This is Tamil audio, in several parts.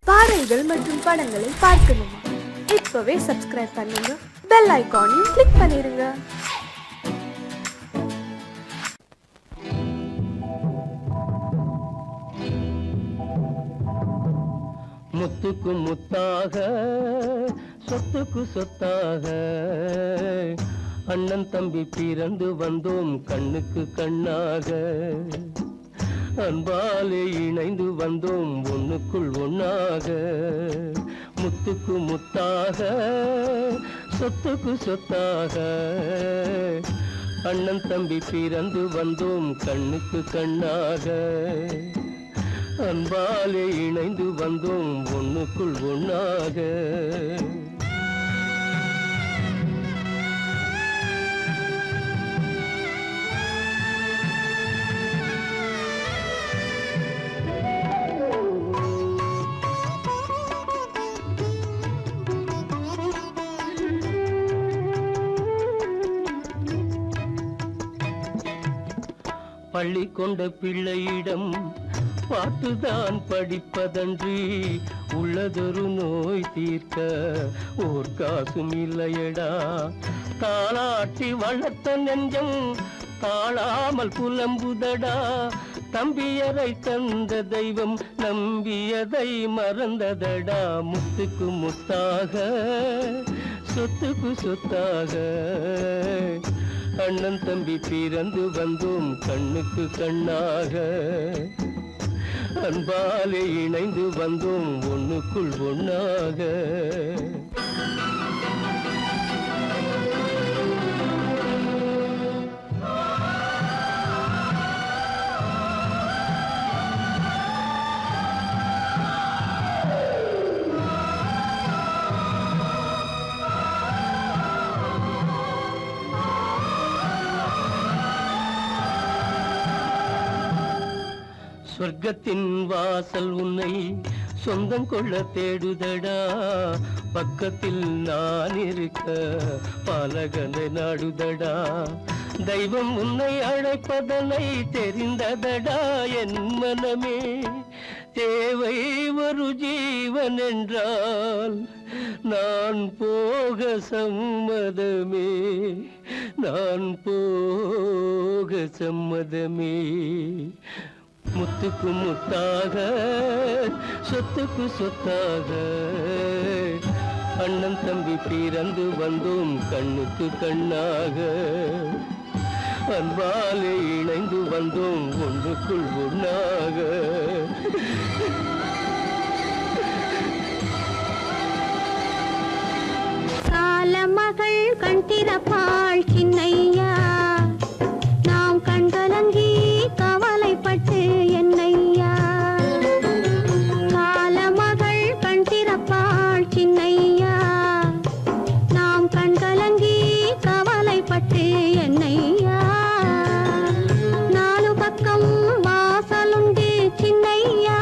பாடல்கள் மற்றும் படங்களை பார்க்கணுமா? இப்பவே சப்ஸ்கிரைப் பண்ணுங்க, பெல் ஐகானையும் கிளிக் பண்ணிருங்க. முத்துக்கு முத்தாக சொத்துக்கு சொத்தாக அண்ணன் தம்பி பிறந்து வந்தோம் கண்ணுக்கு கண்ணாக. அன்பாலே இணைந்து வந்தோம் ஒண்ணுக்குள் ஒண்ணாக. முத்துக்கு முத்தாக சொத்துக்கு சொத்தாக அண்ணன் தம்பி பிறந்து வந்தோம் கண்ணுக்கு கண்ணாக. அன்பாலே இணைந்து வந்தோம் ஒண்ணுக்குள் ஒண்ணாக. பள்ளி கொண்ட பிள்ளையிடம் பார்த்துதான் படிப்பதன்றி உள்ளதொரு நோய் தீர்க்க ஓர் காசும் இல்லையடா. தாளாட்டி வளர்த்த நெஞ்சம் தாழாமல் புலம்புதடா. தம்பியரை தந்த தெய்வம் நம்பியதை மறந்ததடா. முத்துக்கு முத்தாக சொத்துக்கு சொத்தாக அண்ணன் தம்பி பிறந்து வந்தோம் கண்ணுக்கு கண்ணாக. அன்பாலே இணைந்து வந்தோம் ஒண்ணுக்குள் ஒண்ணாக. சொர்க்கத்தின் வாசல் உன்னை சொந்தம் கொள்ள தேடுதடா. பக்கத்தில் நான் இருக்க பாலகனை நாடுதடா. தெய்வம் உன்னை அழைப்பதனை தெரிந்ததடா என் மனமே. தேவை ஒரு ஜீவன் என்றால் நான் போக சம்மதமே. நான் போக சம்மதமே. முத்துக்கு முத்தாக சொத்துக்கு சொத்தாக அண்ணன் தம்பி பிறந்து வந்தோம் கண்ணுக்கு கண்ணாக. அன்பாலே இணைந்து வந்தோம் ஒன்றுக்குள் ஒண்ணாக. காலமகள் கண் திறப்பாள் சின்னையா, நாம் கண்கலங்கி கவலைப்பட்டு என்னையா. காலமகள் கண் திறப்பாள் சின்னையா, நாம் கண்கலங்கி கவலைப்பட்டு என்னையா. நாலு பக்கம் வாசலுண்டு சின்னையா,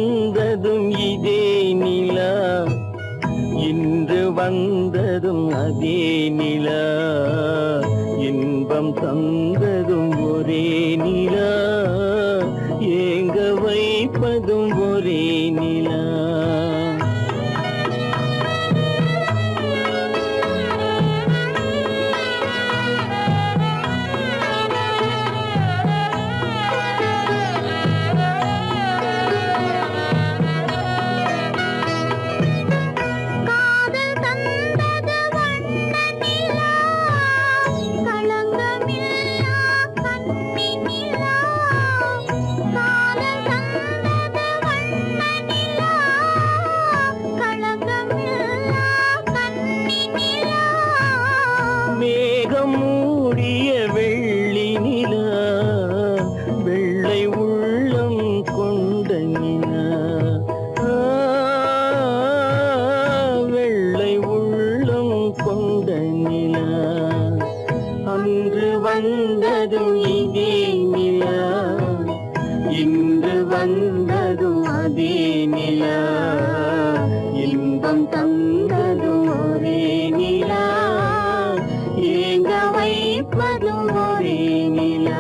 வந்ததும் இதே நிலா, இன்று வந்ததும் அதே நிலா, இன்பம் தந்ததும் ஒரே நிலா, ஏங்க வைப்பதும் ஒரே நிலா. காதல் தந்தது வண்ண நிலா, களங்கமில்லா கன்னி நிலா. காதல் தந்தது வண்ண நிலா, களங்கமில்லா கன்னி நிலா. மேகம் மூடிய வெள்ளி நிலா, வெள்ளை உள்ளம் கொண்ட நிலா, வெள்ளை உள்ளம் கொண்ட நிலா. அன்று வந்ததும் இதே நிலா, இன்று வந்ததும் அதே நிலா, இன்பம் தந்ததும் ஒரே நிலா, ஏங்க வைப்பதும் ஒரே நிலா.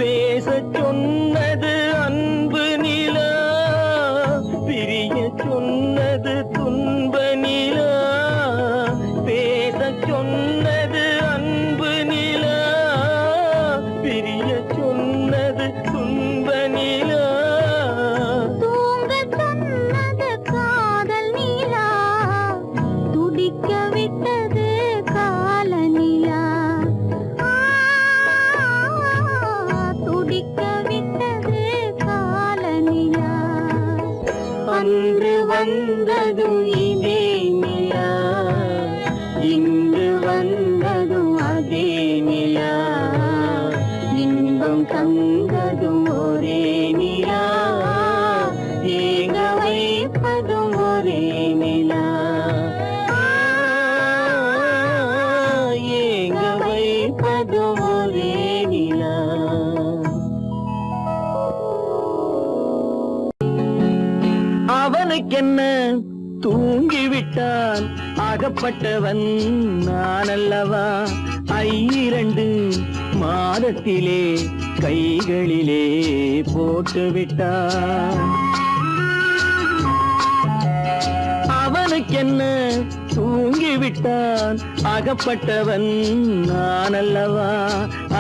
பேசச் சொன்னது அன்பு நிலா, பிரிய சொன்னது துன்ப நிலா. பேசச் சொன்னது அன்பு நிலா, பிரிய சொன்னது துன்ப நிலா. தூங்கச் சொன்னது காதல் நிலா, துடிக்க விட்டது கால நிலா. துடிக்க விட்டது கால நிலா. அன்று வந்ததும் இதே நிலா, இன்று வந்ததும் அதே நிலா, இன்பம் தந்ததும் ஒரே நிலா, ஏங்க வைப்பதும் ஒரே நிலா, ஏங்க வைப்பதும் ஒரே நிலா. அவனுக்கென்ன தூங்கிவிட்டான், அகப்பட்டவன் நான் அல்லவா. 2 மாதத்திலே கைகளிலே போட்டு விட்டான். அவனுக்கென்ன தூங்கிவிட்டான், அகப்பட்டவன் நான் அல்லவா.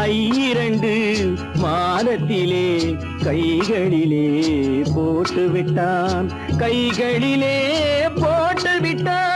2 மாதத்திலே கைகளிலே போட்டு விட்டான், கைகளிலே போட்டு விட்டான்.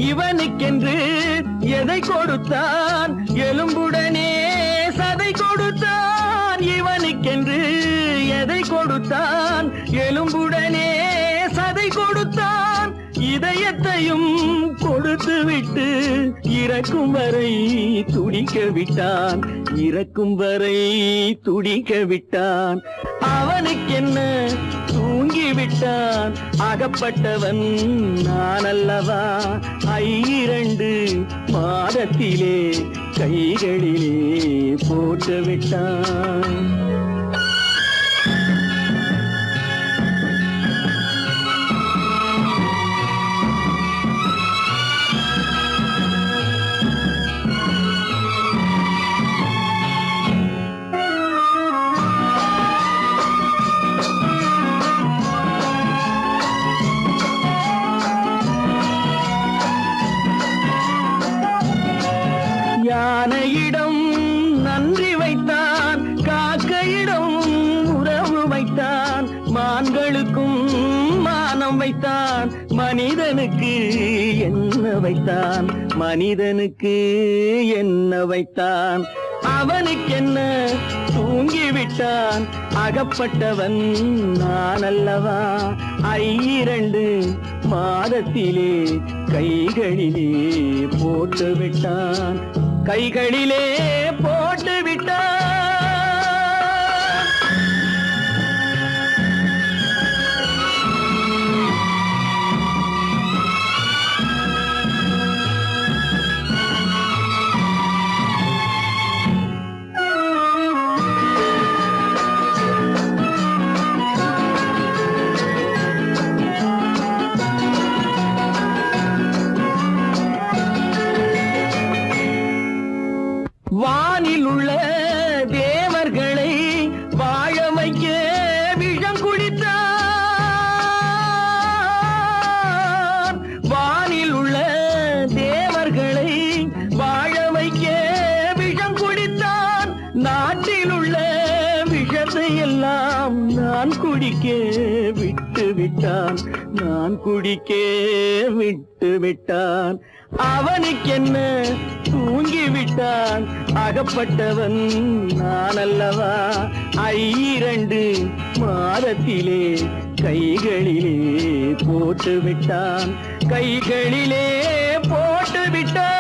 இவனுக்கென்று எதை கொடுத்தான், எலும்புடனே சதை கொடுத்தான். இவனுக்கென்று எதை கொடுத்தான், எலும்புடனே சதை கொடுத்தான். இதயத்தையும் கொடுத்து விட்டு இறக்கும் வரை துடிக்க விட்டான், இறக்கும் வரை துடிக்க விட்டான். அவனுக்கென்ன தூங்கிவிட்டான், அகப்பட்டவன் நான் அல்லவா. 2 மாதத்திலே கைகளிலே போட்டு விட்டான். யானையிடம் நன்றி வைத்தான், காக்கையிடம் வானம் வைத்தான் மனிதனுக்கு என்ன வைத்தான், மனிதனுக்கு என்ன வைத்தான். அவனுக்கென்ன தூங்கிவிட்டான், அகப்பட்டவன் நான் அல்லவா. 2 மாதத்திலே கைகளிலே போட்டு விட்டான், கைகளிலே போட்டு விட்டான். வானில் உள்ள தேவர்களை வாழ வைக்க விஷம் குடித்தான். வானில் உள்ள தேவர்களை வாழ வைக்க விஷம் குடித்தான். நாட்டில் உள்ள விஷத்தை எல்லாம் நான் குடிக்க விட்டு விட்டான், நான் குடிக்க விட்டு விட்டான். அவனுக்கென்ன தூங்கிவிட்டான், அகப்பட்டவன் நான் அல்லவா. 2 மாதத்திலே கைகளிலே போட்டு விட்டான், கைகளிலே போட்டு விட்டான்.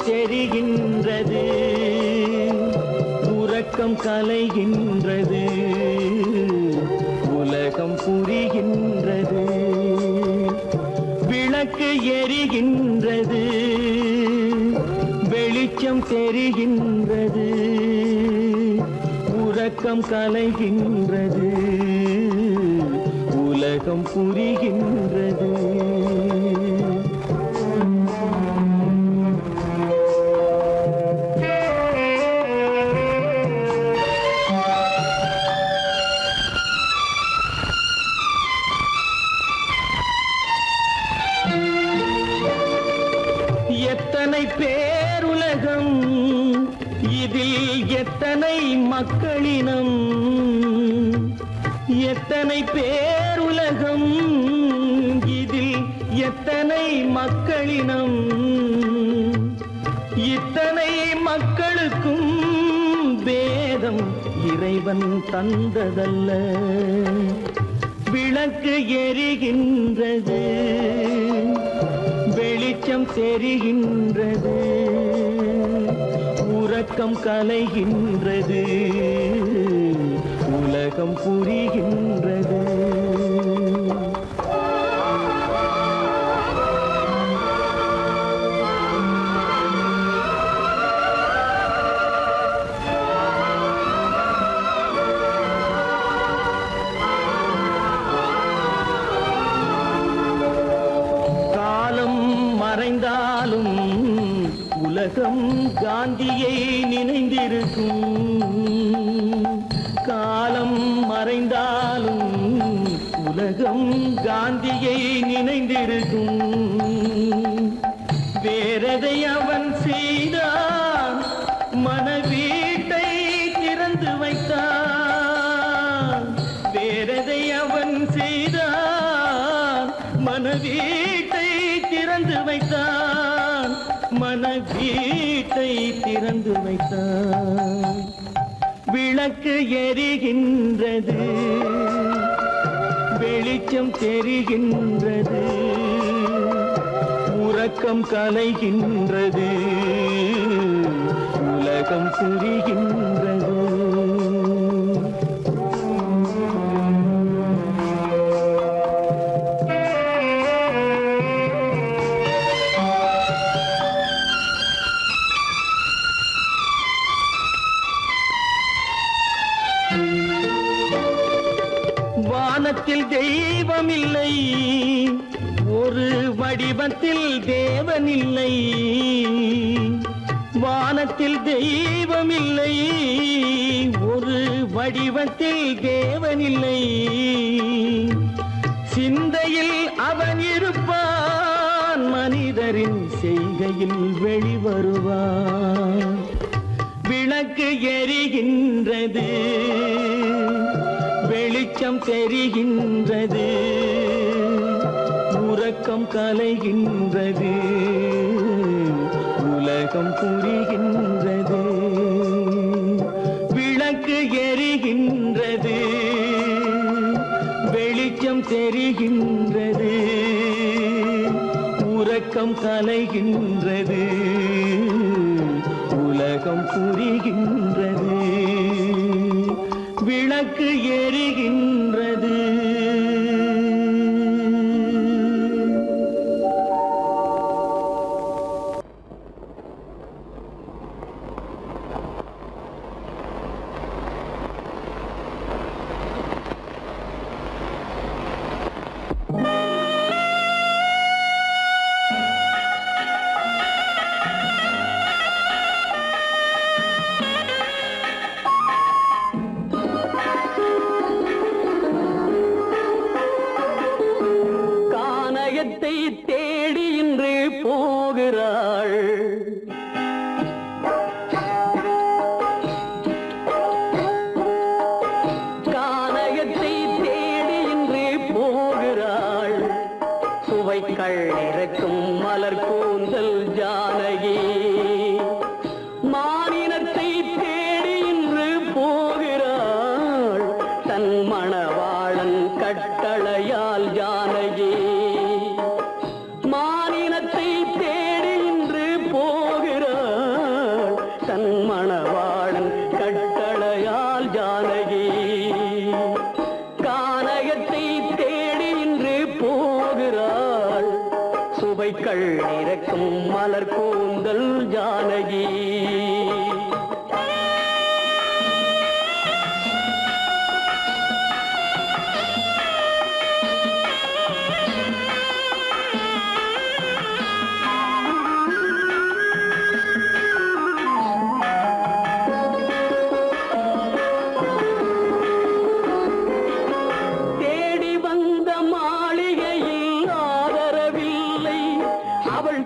தெரிகின்றது, உறக்கம் கலைகின்றது, உலகம் புரிகின்றது. விளக்கு எரிகின்றது, வெளிச்சம் தெரிகின்றது, உறக்கம் கலைகின்றது, உலகம் புரிகின்றது. எத்தனை பேருலகம், இதில் எத்தனை மக்களினம். எத்தனை பேருலகம், இதில் எத்தனை மக்களினம். இத்தனை மக்களுக்கும் வேதம் இறைவன் தந்ததல்ல. விளக்கு எரிகின்றது, வெளிச்சம் தெரிகின்றது, உறக்கம் கலைகின்றது, உலகம் புரிகின்றது. மறைந்தாலும் உலகம் காந்தியை நினைந்திருக்கும். காலம் மறைந்தாலும் உலகம் காந்தியை நினைந்திருக்கும். வேறெதை அவன் செய்தான், மனவீட்டை திறந்து வைத்தான். வேறெதை அவன் செய்தான், மனவீட்டை திறந்து வைத்தான், மனவீட்டை திறந்து வைத்தான். விளக்கு எரிகின்றது, வெளிச்சம் தெரிகின்றது, உறக்கம் கலைகின்றது, உலகம் புரிகின்றது. வானத்தில் தெய்வம் இல்லை, ஒரு வடிவத்தில் தேவன் இல்லை. வானத்தில் தெய்வம் இல்லை, ஒரு வடிவத்தில் தேவன் இல்லை. சிந்தையில் அவன் இருப்பான், மனிதரின் செய்கையில் வெளிவருவான். விளக்கு எரிகின்றது, வெளிச்சம் தெரிகின்றது, உறக்கம் கலைகின்றது, உலகம் புரிகின்றது. விளக்கு எரிகின்றது, வெளிச்சம் தெரிகின்றது, உறக்கம் கலைகின்றது, உலகம் புரிகின்றது. விளக்கு எரிகின்றது. தேடி இன்று போகிறாள். கானகத்தை தேடி இன்று போகிறாள். சுவைக்கள் இறக்கும் மலர் கூந்தல் ஜானகி. மானினத்தை தேடி இன்று போகிறாள். தன் மணவாளன் கட்டளையால் ஜானகி. மானினத்தை தேடி இன்று போகிறாள். தன் மணவாளன் கட்டளையால் ஜானகி. கானகத்தை தேடி இன்று போகிறாள். சுவைக்கள் இறக்கும் மலர் கூந்தல் ஜானகி.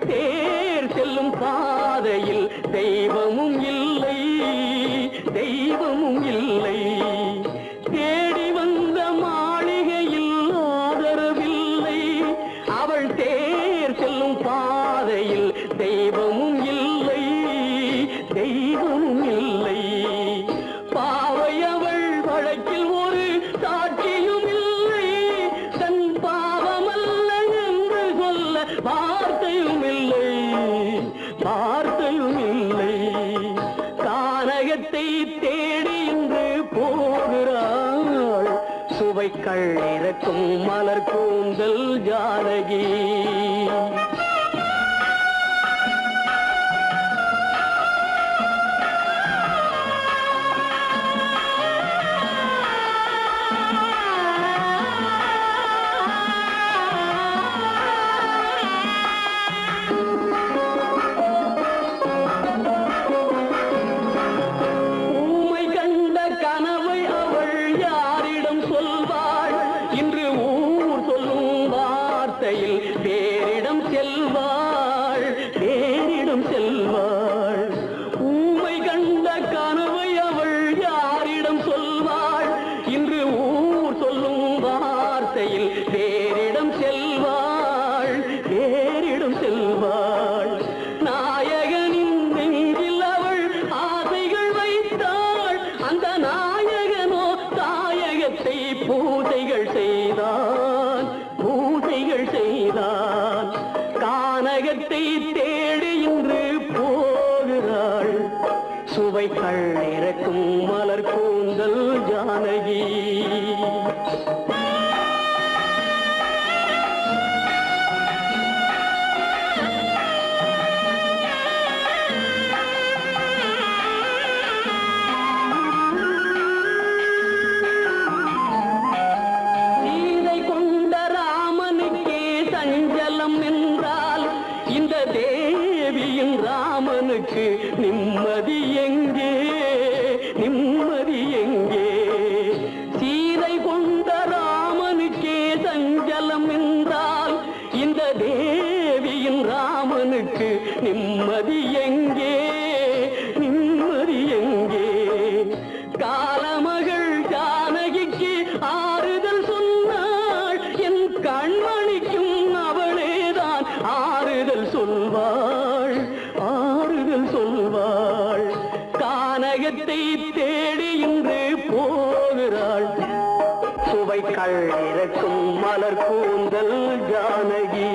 தேர் செல்லும் பாதையில் தெய்வமும் இல்லை, தெய்வமும் இல்லை. தேடி வந்த மாளிகையில் ஆதரவில்லை. அவள் தேர் செல்லும் பாதையில் தெய்வமும் இல்லை, தெய்வமும் இல்லை. பாவை அவள் வழக்கில் ஒரு சாட்சியும் இல்லை. தன் பாவமல்ல என்று சொல்ல வார்த்தையும் இல்லை, வார்த்தையும் இல்லை. கானகத்தை தேடி இன்று போகிறாள். சுவைக்கள் இறக்கும் மலர் கூந்தல் ஜானகி. வேறிடம் செல்வாள், வேறிடம் செல்வாள். ஊமை கண்ட கனவை அவள் யாரிடம் சொல்வாள்? இன்று ஊர் சொல்லும் வார்த்தையில் வேறிடம் செல்வாள், வேறிடம் செல்வாள். நாயகனின் நெஞ்சில் அவள் ஆசைகள் வைத்தாள். அந்த நாயகனோ தாயகத்தை பூஜைகள் செய்தான், பூஜைகள் செய்தான். கானகத்தை தேடி இன்று போகிறாள். சுவைக்கள் இறக்கும் மலர் கூந்தல் ஜானகி. தேவியின் ராமனுக்கு நிம்மதி எங்கே, நிம்மதி எங்கே? சீதை கொண்ட ராமனுக்கே சஞ்சலம் என்றால் இந்த தேவியின் ராமனுக்கு நிம்மதி எங்கே, நிம்மதி எங்கே? காலமகள் ஜானகிக்கு ஆறுதல் சொன்னாள், என் கண்மணிக்கும் அவளேதான் ஆறுதல் சொல்வாள், ஆறுதல் சொல்வாள். கானகத்தை தேடி இன்று போகிறாள், சுவைக்கள் இறக்கும் மலர் கூந்தல் ஜானகி.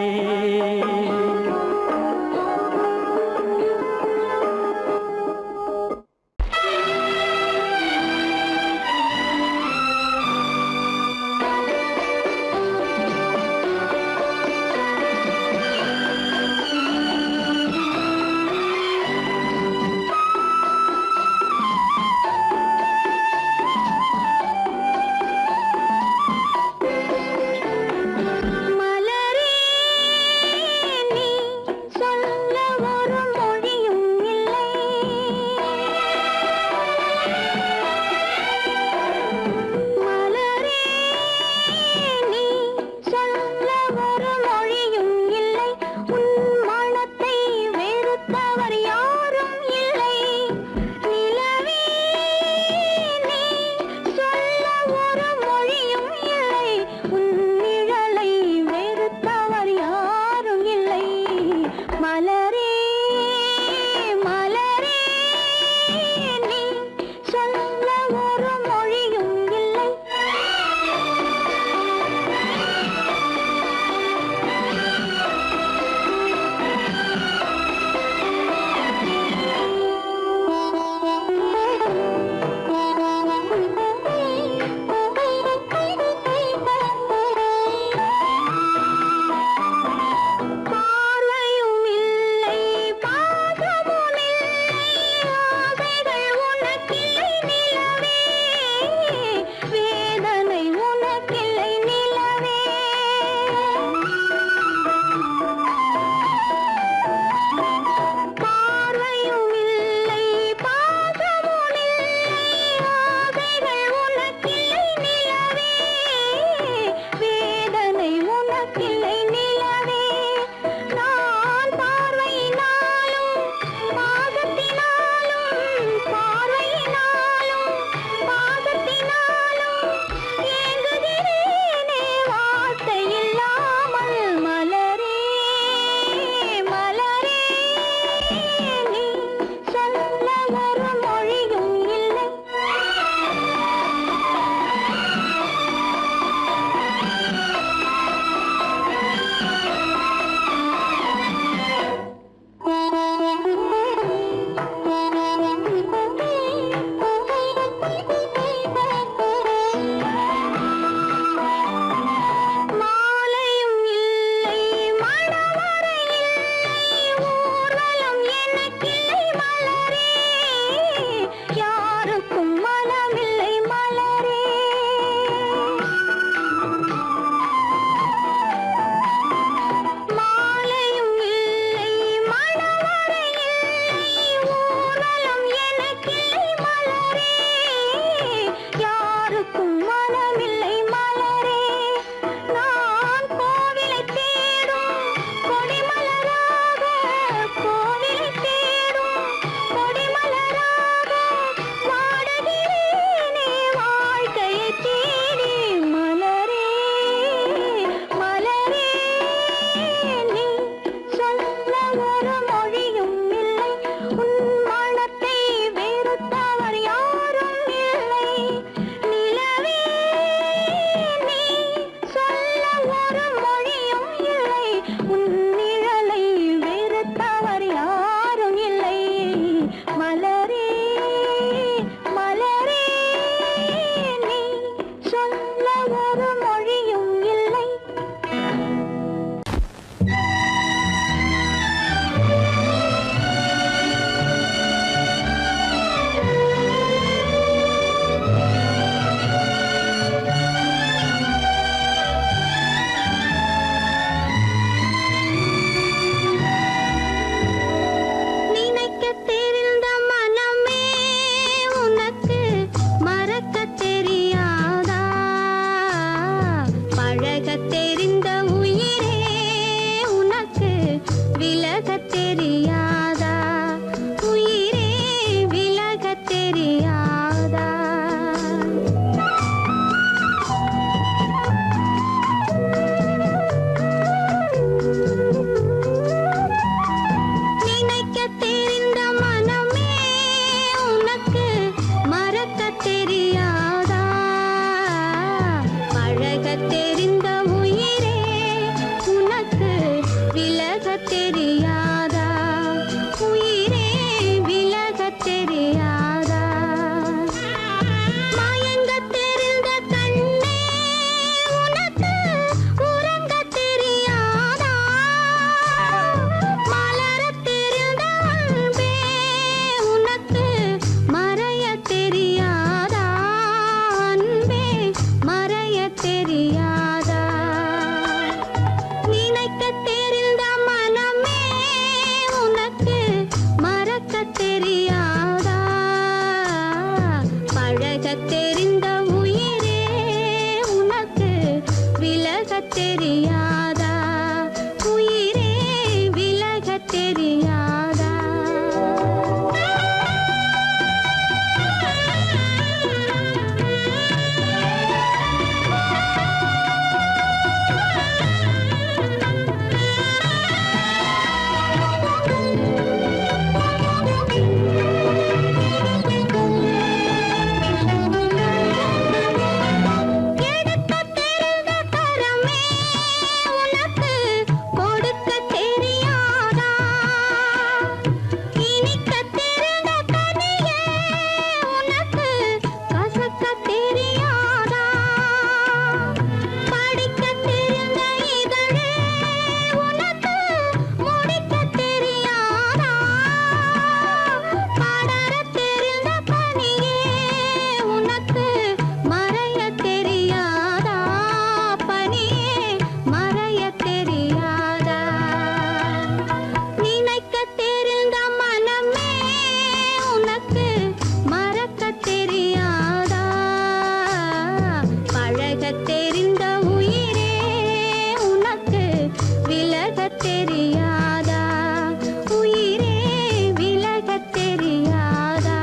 பழகத் தெரிந்த உயிரே உனக்கு விலகத் தெரியாதா? உயிரே விலகத் தெரியாதா? மயங்கத் தெரிந்த கண்ணே உனக்கு உறங்கத் தெரியாதா? மலரத் தெரிந்த அன்பே உனக்கு மறையத் தெரியாதா? அன்பே மறையத் தெரியாதா? நினைக்கத் தெரிந்த மனமே உனக்கு மறக்கத் தெரியாதா? பழகத் தெரிந்த உயிரே உனக்கு விலகத் தெரியாதா? உயிரே விலகத் தெரியாதா? எடுக்கத் தெரிந்த கரமே உனக்கு கொடுக்கத் தெரியாதா? இனிக்கத் தெரிந்த கனியே உனக்கு கசக்கத் தெரியாதா? படிக்கத் தெரிந்த இதழே உனக்கு முடிக்கத் தெரியாதா? படரத் தெரிந்த பனியே உனக்கு மறையத் தெரியாதா? பனியே மறையத் தெரியாதா? நினைக்கத் தெரிந்த மனமே உனக்கு மறக்கத் தெரியாதா? பழகத் தெரிந்த உயிரே உனக்கு விலகத் தெரியாதா? உயிரே விலகத் தெரியாதா?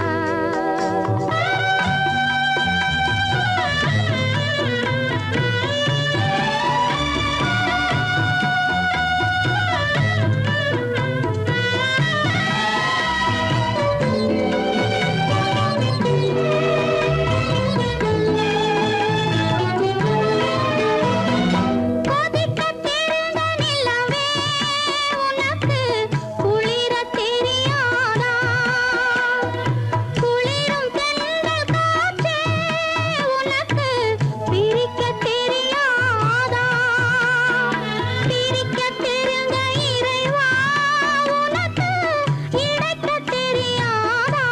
கொதிக்கத் தெரிந்த நிலவே உனக்கு குளிரத் தெரியாதா? குளிரும் தென்றல் காற்றே உனக்கு பிரிக்கத் தெரியாதா? பிரிக்கத் தெரிந்த இறைவா உனக்கு இணைக்கத் தெரியாதா?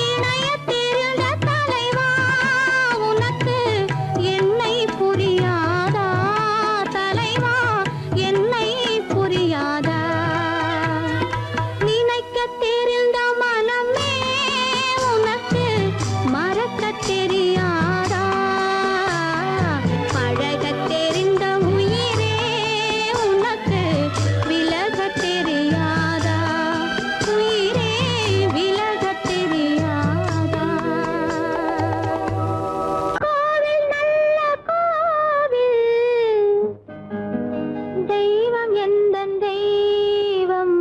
இணையத் தெரிந்த தலைவா உனக்கு என்னை புரியாதா? தலைவா என்னை புரியாதா? நினைக்கத் தெரிந்த மனமே உனக்கு மறக்கத் தெரியாதா? பழகத் தெரிந்த உயிரே உனக்கு விலகத் தெரியாதா? உயிரே விலகத் தெரியாதா? கோவில் நல்ல கோவில் தெய்வம் எந்தன் தெய்வம்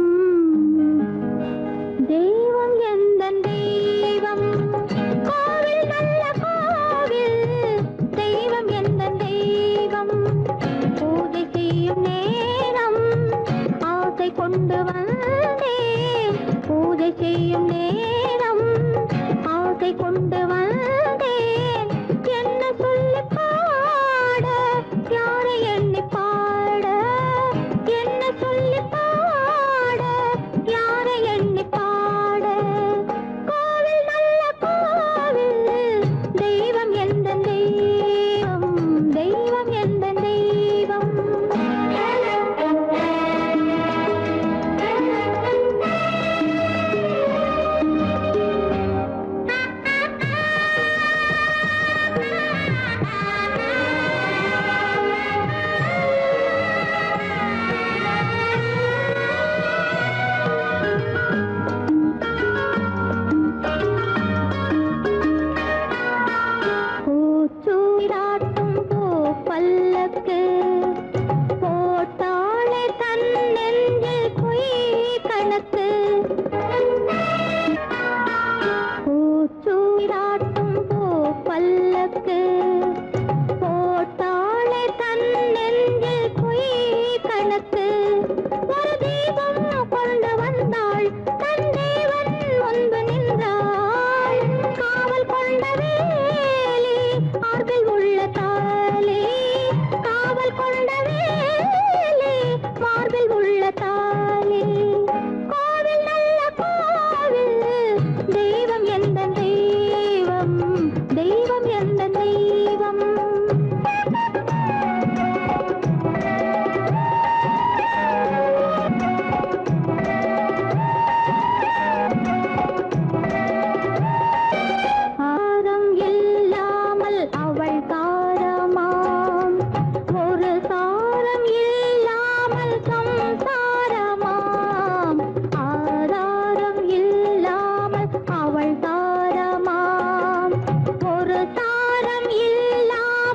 தெய்வம் எந்தன் தெய்வம் கோவில் நல்ல கோவில் தெய்வம் எந்தன் தெய்வம் பூஜை செய்யும் நேரம் ஆசை கொண்டு வந்தேன் பூஜை செய்யும் நேரம் ஆசை கொண்டு வந்தேன் என்ன சொல்லி பாட யாரை எண்ணி பாட என்ன சொல்லி பாட யாரை எண்ணி பாட கோவில் நல்ல கோவில் தெய்வம் எந்த தெய்வம் தெய்வம் எந்த தெய்வம் எந்த தெய்வம் ஆரம் இல்லாமல் அவள் தாரமாம் ஒரு சாரம் இல்லாமல் சம்சாரமாம் ஆதாரம் இல்லாமல் அவள் தாரமாம் ஒரு சாரம் இல்லாமல்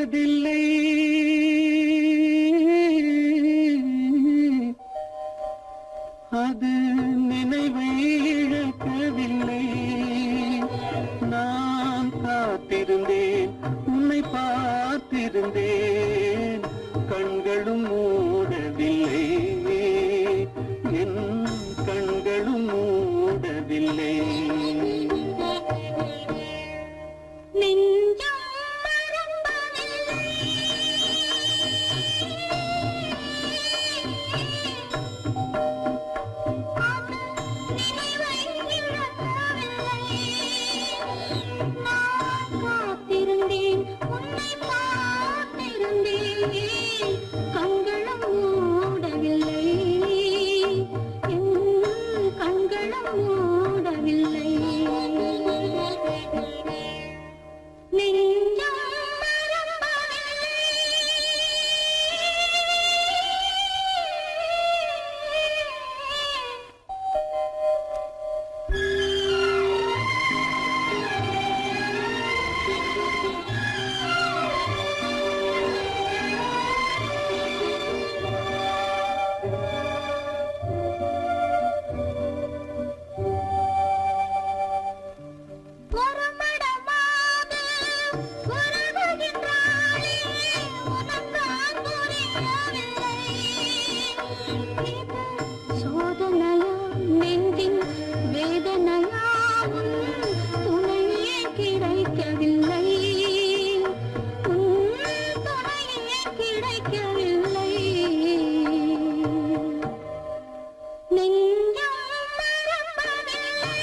மறப்பதில்லை அது நினைவை இழக்கவில்லை நான் காத்திருந்தேன் உன்னை பார்த்திருந்தேன் கண்களும் மூடவில்லை என் கண்களும் மூடவில்லை கண்களும் மூடவில்லை என் கண்களும் மூடவில்லை நெஞ்சம் சோதனையா நெஞ்சின் வேதனையா உன் துணையே கிடைக்கவில்லை உன் துணையே கிடைக்கவில்லை நெஞ்சம் மறப்பதில்லை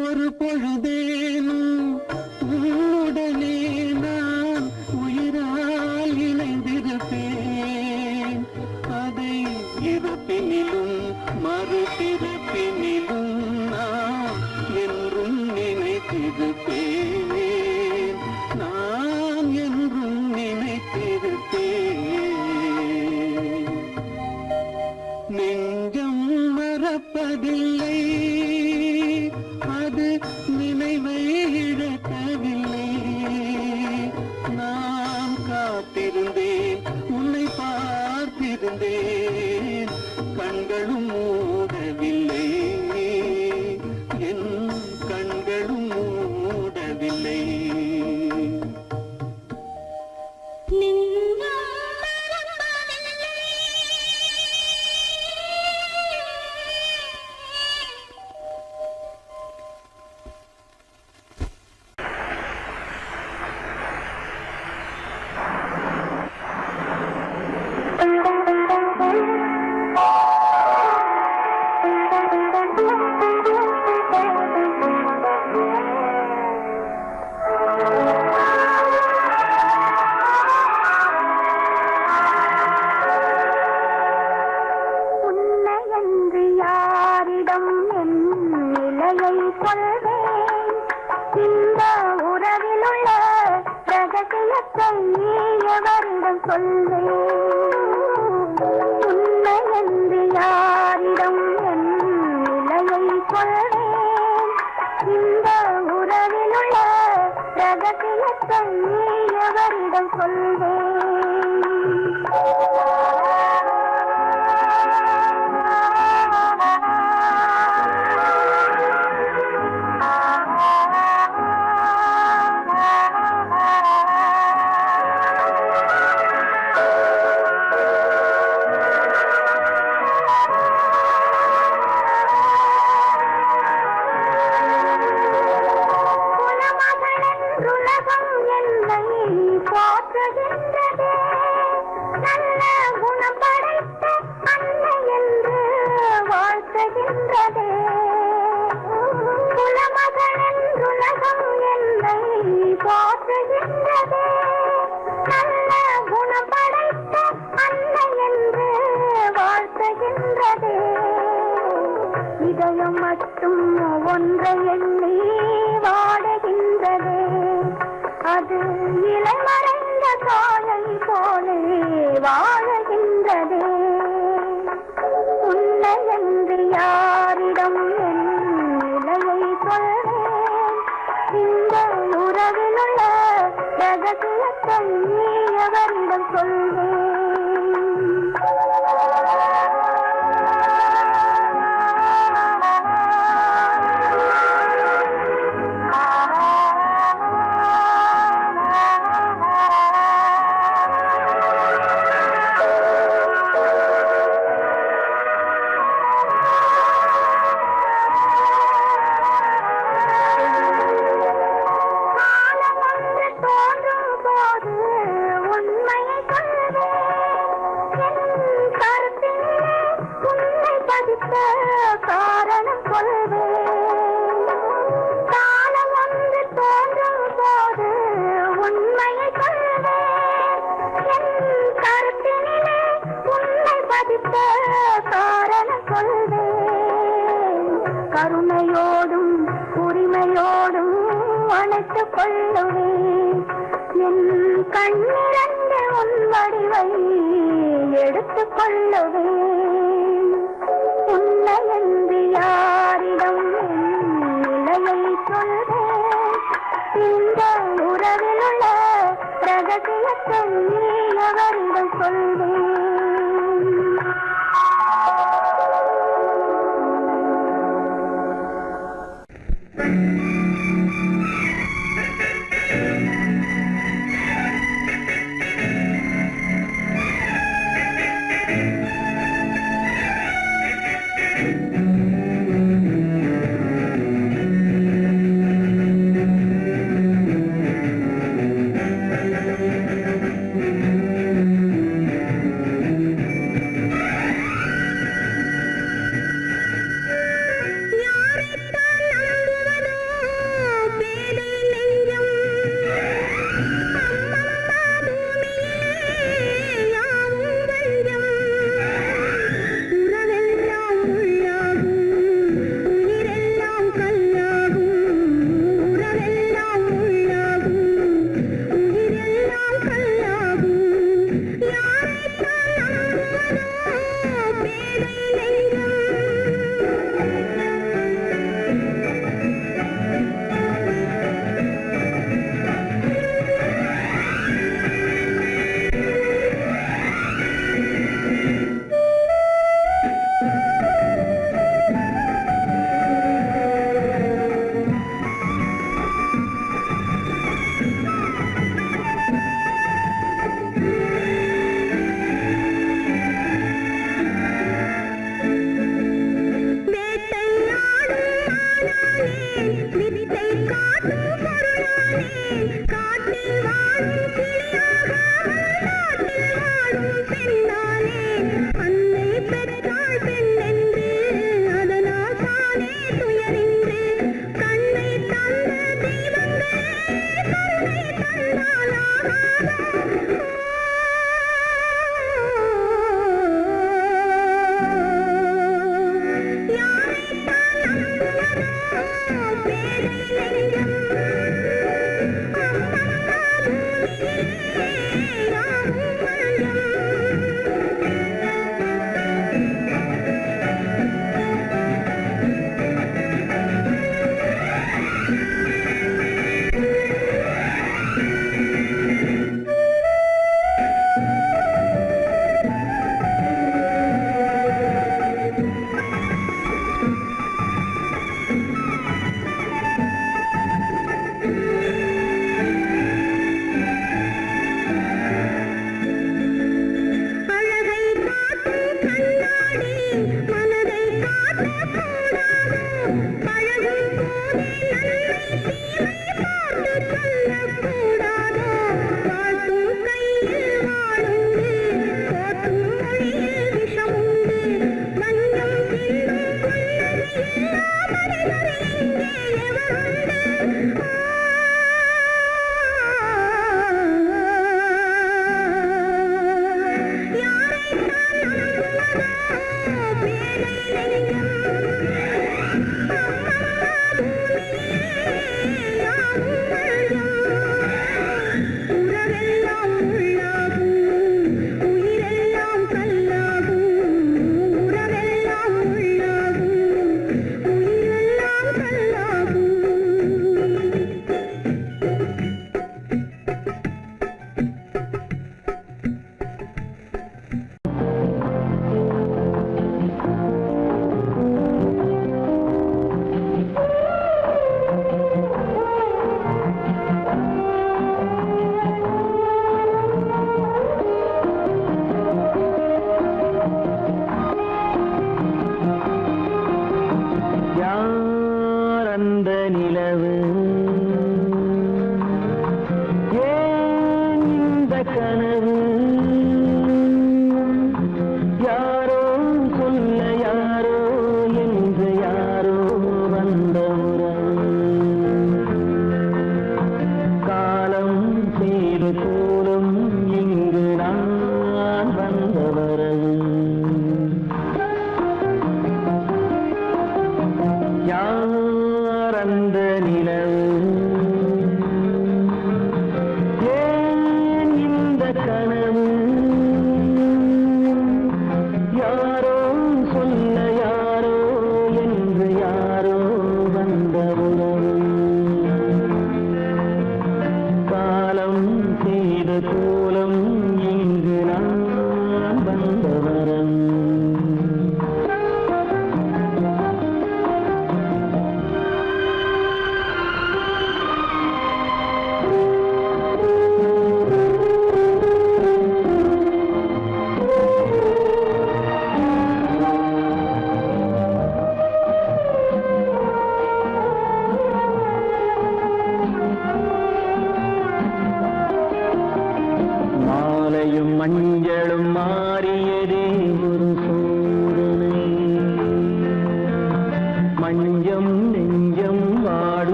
ஒரு பொழுதேனும் உன்னுடனே நான் உயிரால் இணைந்திருப்பேன் அதை இருப்பினிலும் மறுபிறப்பினிலும் நான் என்றும் நினைத்திருப்பேன் நான் என்றும் நினைத்திருப்பேன் நெஞ்சம் மறப்பதில்லை அது நினைவை இழக்கவில்லை நான் காத்திருந்தேன் உன்னை பார்த்திருந்தேன் கண்களும் மூடவில்லை என் கண்களும் மூடவில்லை உன்னையன்று யாரிடம் என் நிலையை சொல்வேன் இந்த உறவிலுள்ள ரகசியத்தை எவரிடம் சொல்வேன் உன்னையன்று யாரிடம் என் நிலையை சொல்வேன் இந்த உறவிலுள்ள ரகசியத்தை எவரிடம் சொல்வேன் உலகம் என்னை போற்றுகின்ற இதயம் மட்டும் ஒன்றை எண்ணி வாடுகின்றதே, அது இளமறைந்த காலை போலே வாழுகின்றதே. உன்னை என்று யாரிடம் என் நிலையை சொல்வேன், இந்த உறவிலுள்ள ரகசியத்தை எவரிடம் சொல்வேன்? காரணம் சொல்வேன். காலம் வந்து தோன்றும் போது உண்மையை சொல்வேன். என் கருத்தினிலே உன்னை பதித்த காரணம் சொல்வேன். கருணையோடும் உரிமையோடும் அணைத்துக் கொள்ளுவேன். என் கண்ணிரண்டு உன் வடிவை எடுத்துக் கொள்ளுவேன். உன்னை என்று யாரிடம் நிலையை சொல்வேன், இந்த உறவிலுள்ள ரகசியத்தை எவரிடம் சொல்வேன்? பெண்ணாலே அன்னை பெற்றாள் பெண்ணென்று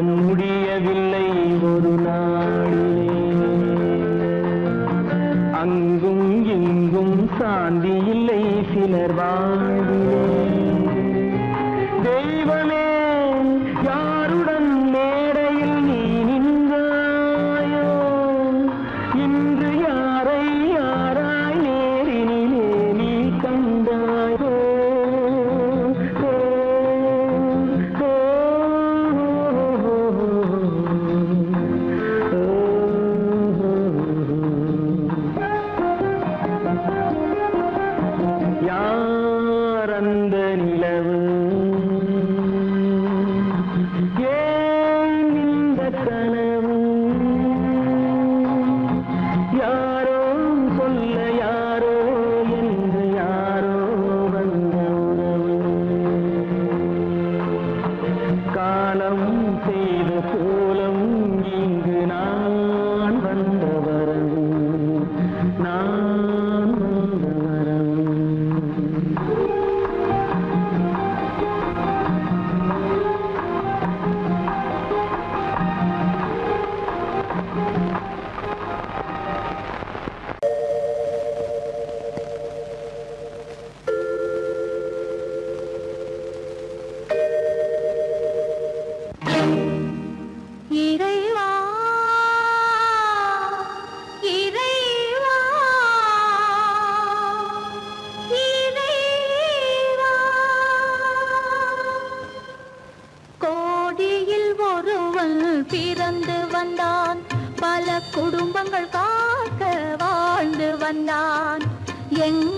முடியவில்லை ஒரு நாளிலே. அங்கும் இங்கும் சாந்தி இல்லை சிலர் வாழ்விலே. தெய்வமே யாருடன் மேடையில் நீ நின்றாயோ, இன்று யாரை யாராய் நேரினிலே நீ கண்டாயோ. யார் அந்த நிலவு, ஏன் இந்த கனவு, யாரோ சொல்ல யாரோ என்று யாரோ வந்த உறவு. காலம் செய்த கோலம் இங்கு நான் வந்த வரவு, நான் வந்த வரவு. இறைவா இறைவா இறைவா, கோடியில் ஒருவன் பிறந்து வந்தான், பல குடும்பங்கள் காக்க வாழ்ந்து வந்தான். எங்கள்